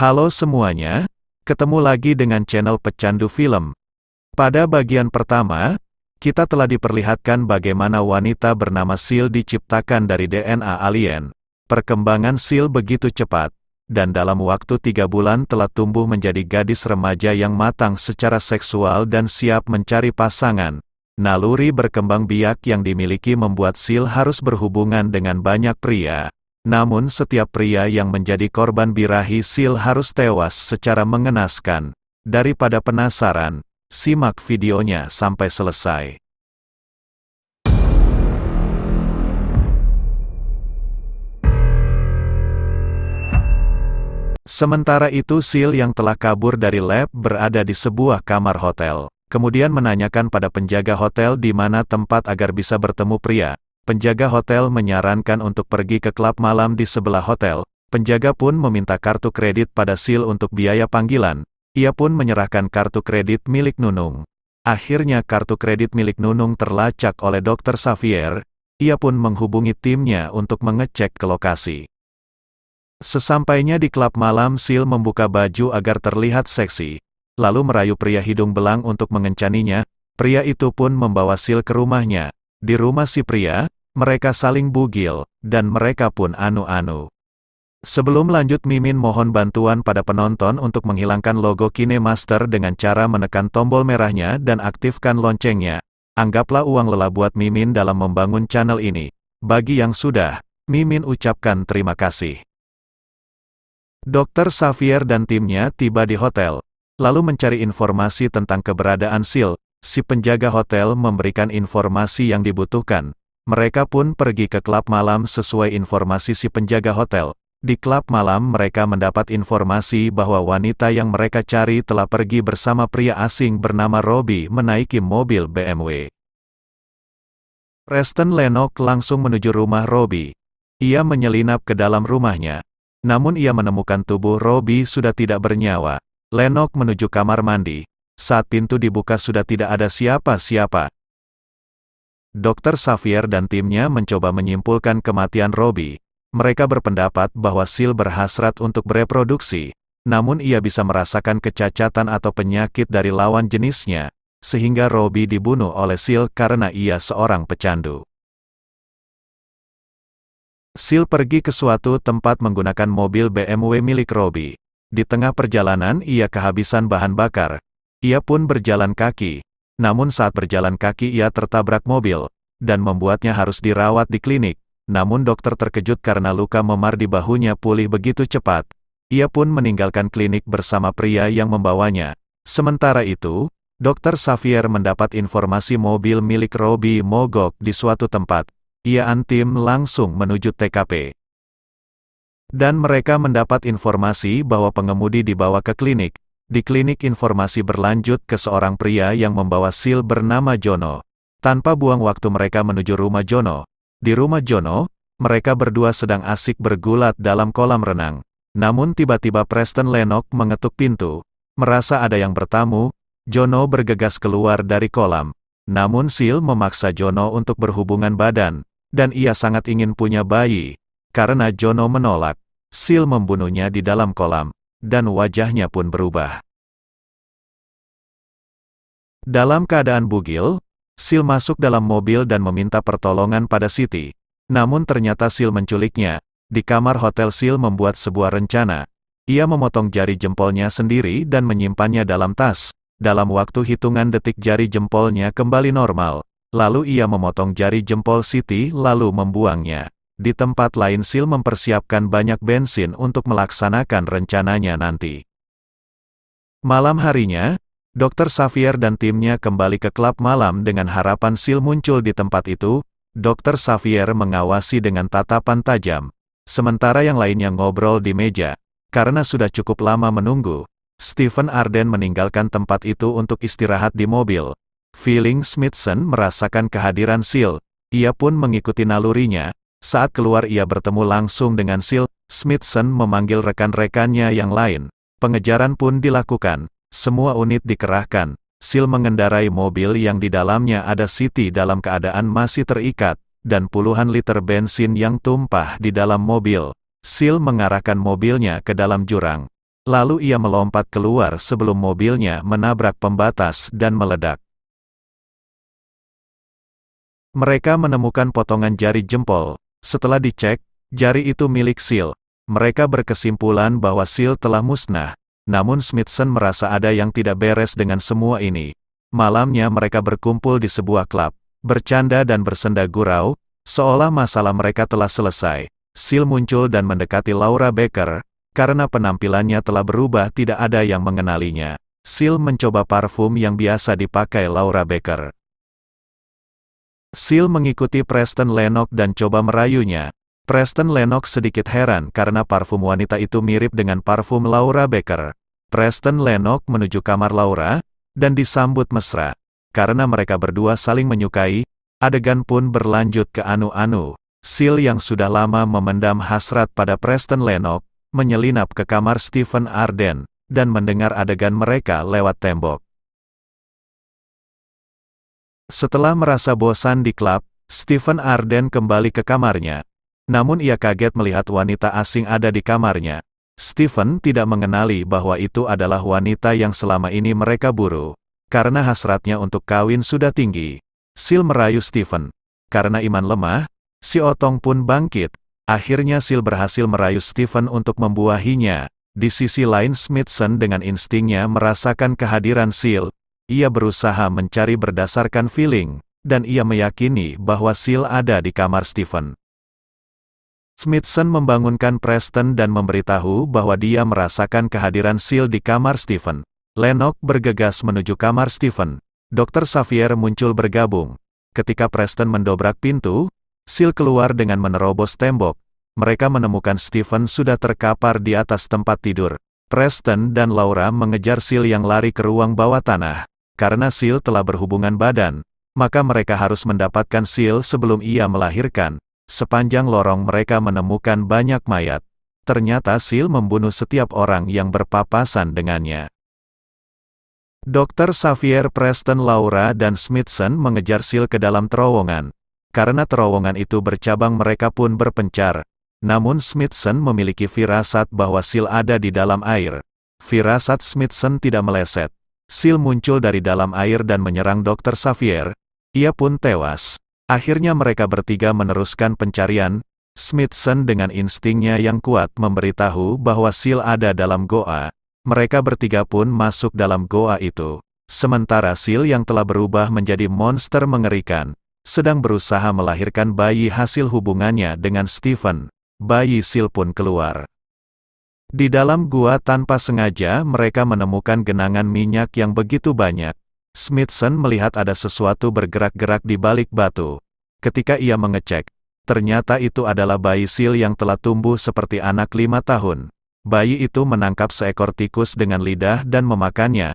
Halo semuanya, ketemu lagi dengan channel Pecandu Film. Pada bagian pertama, kita telah diperlihatkan bagaimana wanita bernama Sil diciptakan dari DNA alien. Perkembangan Sil begitu cepat, dan dalam waktu 3 bulan telah tumbuh menjadi gadis remaja yang matang secara seksual dan siap mencari pasangan. Naluri berkembang biak yang dimiliki membuat Sil harus berhubungan dengan banyak pria. Namun setiap pria yang menjadi korban birahi Sil harus tewas secara mengenaskan. Daripada penasaran, simak videonya sampai selesai. Sementara itu Sil yang telah kabur dari lab berada di sebuah kamar hotel. Kemudian menanyakan pada penjaga hotel di mana tempat agar bisa bertemu pria. Penjaga hotel menyarankan untuk pergi ke klub malam di sebelah hotel. Penjaga pun meminta kartu kredit pada Sil untuk biaya panggilan. Ia pun menyerahkan kartu kredit milik Nunung. Akhirnya kartu kredit milik Nunung terlacak oleh Dr. Xavier. Ia pun menghubungi timnya untuk mengecek ke lokasi. Sesampainya di klub malam Sil membuka baju agar terlihat seksi. Lalu merayu pria hidung belang untuk mengencaninya. Pria itu pun membawa Sil ke rumahnya. Di rumah si pria, mereka saling bugil, dan mereka pun anu-anu. Sebelum lanjut Mimin mohon bantuan pada penonton untuk menghilangkan logo KineMaster dengan cara menekan tombol merahnya dan aktifkan loncengnya. Anggaplah uang lelah buat Mimin dalam membangun channel ini. Bagi yang sudah, Mimin ucapkan terima kasih. Dr. Xavier dan timnya tiba di hotel, lalu mencari informasi tentang keberadaan Sil. Si penjaga hotel memberikan informasi yang dibutuhkan. Mereka pun pergi ke klub malam sesuai informasi si penjaga hotel. Di klub malam mereka mendapat informasi bahwa wanita yang mereka cari telah pergi bersama pria asing bernama Robbie menaiki mobil BMW. Preston Lennox langsung menuju rumah Robbie. Ia menyelinap ke dalam rumahnya. Namun ia menemukan tubuh Robbie sudah tidak bernyawa. Lennox menuju kamar mandi. Saat pintu dibuka sudah tidak ada siapa-siapa. Dr. Xavier dan timnya mencoba menyimpulkan kematian Robbie. Mereka berpendapat bahwa Sil berhasrat untuk bereproduksi, namun ia bisa merasakan kecacatan atau penyakit dari lawan jenisnya, sehingga Robbie dibunuh oleh Sil karena ia seorang pecandu. Sil pergi ke suatu tempat menggunakan mobil BMW milik Robbie. Di tengah perjalanan ia kehabisan bahan bakar. Ia pun berjalan kaki. Namun saat berjalan kaki ia tertabrak mobil, dan membuatnya harus dirawat di klinik. Namun dokter terkejut karena luka memar di bahunya pulih begitu cepat. Ia pun meninggalkan klinik bersama pria yang membawanya. Sementara itu, Dr. Xavier mendapat informasi mobil milik Robbie mogok di suatu tempat. Ia dan tim langsung menuju TKP. Dan mereka mendapat informasi bahwa pengemudi dibawa ke klinik. Di klinik informasi berlanjut ke seorang pria yang membawa Sil bernama Jono. Tanpa buang waktu mereka menuju rumah Jono. Di rumah Jono, mereka berdua sedang asik bergulat dalam kolam renang. Namun tiba-tiba Preston Lennox mengetuk pintu. Merasa ada yang bertamu, Jono bergegas keluar dari kolam. Namun Sil memaksa Jono untuk berhubungan badan, dan ia sangat ingin punya bayi. Karena Jono menolak, Sil membunuhnya di dalam kolam. Dan wajahnya pun berubah. Dalam keadaan bugil, Sil masuk dalam mobil dan meminta pertolongan pada Siti. Namun ternyata Sil menculiknya. Di kamar hotel Sil membuat sebuah rencana. Ia memotong jari jempolnya sendiri dan menyimpannya dalam tas. Dalam waktu hitungan detik jari jempolnya kembali normal. Lalu ia memotong jari jempol Siti lalu membuangnya. Di tempat lain Sil mempersiapkan banyak bensin untuk melaksanakan rencananya nanti. Malam harinya, Dr. Xavier dan timnya kembali ke klub malam dengan harapan Sil muncul di tempat itu. Dr. Xavier mengawasi dengan tatapan tajam. Sementara yang lainnya ngobrol di meja. Karena sudah cukup lama menunggu, Stephen Arden meninggalkan tempat itu untuk istirahat di mobil. Feeling Smithson merasakan kehadiran Sil. Ia pun mengikuti nalurinya. Saat keluar ia bertemu langsung dengan Sil. Smithson memanggil rekan-rekannya yang lain. Pengejaran pun dilakukan. Semua unit dikerahkan. Sil mengendarai mobil yang di dalamnya ada Siti dalam keadaan masih terikat, dan puluhan liter bensin yang tumpah di dalam mobil. Sil mengarahkan mobilnya ke dalam jurang. Lalu ia melompat keluar sebelum mobilnya menabrak pembatas dan meledak. Mereka menemukan potongan jari jempol. Setelah dicek, jari itu milik Seal. Mereka berkesimpulan bahwa Seal telah musnah. Namun Smithson merasa ada yang tidak beres dengan semua ini. Malamnya mereka berkumpul di sebuah klub, bercanda dan bersenda gurau, seolah masalah mereka telah selesai. Seal muncul dan mendekati Laura Baker. Karena penampilannya telah berubah, tidak ada yang mengenalinya. Seal mencoba parfum yang biasa dipakai Laura Baker. Seal mengikuti Preston Lennox dan coba merayunya. Preston Lennox sedikit heran karena parfum wanita itu mirip dengan parfum Laura Baker. Preston Lennox menuju kamar Laura, dan disambut mesra. Karena mereka berdua saling menyukai, adegan pun berlanjut ke anu-anu. Seal yang sudah lama memendam hasrat pada Preston Lennox, menyelinap ke kamar Stephen Arden, dan mendengar adegan mereka lewat tembok. Setelah merasa bosan di klub, Stephen Arden kembali ke kamarnya. Namun ia kaget melihat wanita asing ada di kamarnya. Stephen tidak mengenali bahwa itu adalah wanita yang selama ini mereka buru. Karena hasratnya untuk kawin sudah tinggi, Seal merayu Stephen. Karena iman lemah, si Otong pun bangkit. Akhirnya Seal berhasil merayu Stephen untuk membuahinya. Di sisi lain Smithson dengan instingnya merasakan kehadiran Seal. Ia berusaha mencari berdasarkan feeling, dan ia meyakini bahwa Seal ada di kamar Stephen. Smithson membangunkan Preston dan memberitahu bahwa dia merasakan kehadiran Seal di kamar Stephen. Lennox bergegas menuju kamar Stephen. Dr. Xavier muncul bergabung. Ketika Preston mendobrak pintu, Seal keluar dengan menerobos tembok. Mereka menemukan Stephen sudah terkapar di atas tempat tidur. Preston dan Laura mengejar Seal yang lari ke ruang bawah tanah. Karena Seal telah berhubungan badan, maka mereka harus mendapatkan Seal sebelum ia melahirkan. Sepanjang lorong mereka menemukan banyak mayat. Ternyata Seal membunuh setiap orang yang berpapasan dengannya. Dr. Xavier, Preston, Laura, dan Smithson mengejar Seal ke dalam terowongan. Karena terowongan itu bercabang mereka pun berpencar. Namun Smithson memiliki firasat bahwa Seal ada di dalam air. Firasat Smithson tidak meleset. Seal muncul dari dalam air dan menyerang Dr. Xavier. Ia pun tewas. Akhirnya mereka bertiga meneruskan pencarian. Smithson dengan instingnya yang kuat memberitahu bahwa Seal ada dalam goa. Mereka bertiga pun masuk dalam goa itu. Sementara Seal yang telah berubah menjadi monster mengerikan, sedang berusaha melahirkan bayi hasil hubungannya dengan Stephen. Bayi Seal pun keluar. Di dalam gua tanpa sengaja mereka menemukan genangan minyak yang begitu banyak. Smithson melihat ada sesuatu bergerak-gerak di balik batu. Ketika ia mengecek, ternyata itu adalah bayi Seal yang telah tumbuh seperti anak 5 tahun. Bayi itu menangkap seekor tikus dengan lidah dan memakannya.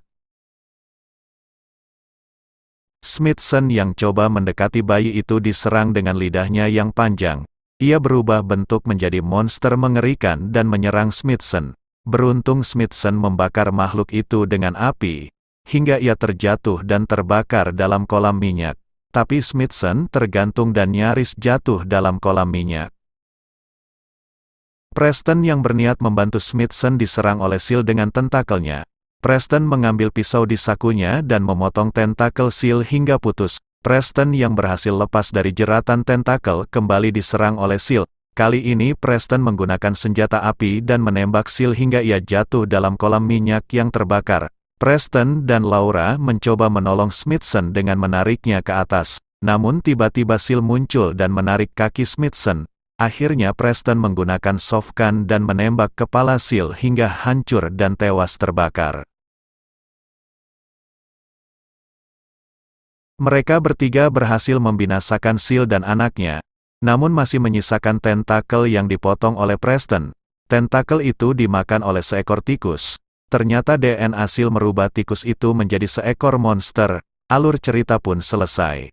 Smithson yang coba mendekati bayi itu diserang dengan lidahnya yang panjang. Ia berubah bentuk menjadi monster mengerikan dan menyerang Smithson. Beruntung Smithson membakar makhluk itu dengan api, hingga ia terjatuh dan terbakar dalam kolam minyak. Tapi Smithson tergantung dan nyaris jatuh dalam kolam minyak. Preston yang berniat membantu Smithson diserang oleh Seal dengan tentakelnya. Preston mengambil pisau di sakunya dan memotong tentakel Seal hingga putus. Preston yang berhasil lepas dari jeratan tentakel kembali diserang oleh Seal. Kali ini Preston menggunakan senjata api dan menembak Seal hingga ia jatuh dalam kolam minyak yang terbakar. Preston dan Laura mencoba menolong Smithson dengan menariknya ke atas. Namun tiba-tiba Seal muncul dan menarik kaki Smithson. Akhirnya Preston menggunakan softgun dan menembak kepala Seal hingga hancur dan tewas terbakar. Mereka bertiga berhasil membinasakan Seal dan anaknya. Namun masih menyisakan tentakel yang dipotong oleh Preston. Tentakel itu dimakan oleh seekor tikus. Ternyata DNA Seal merubah tikus itu menjadi seekor monster. Alur cerita pun selesai.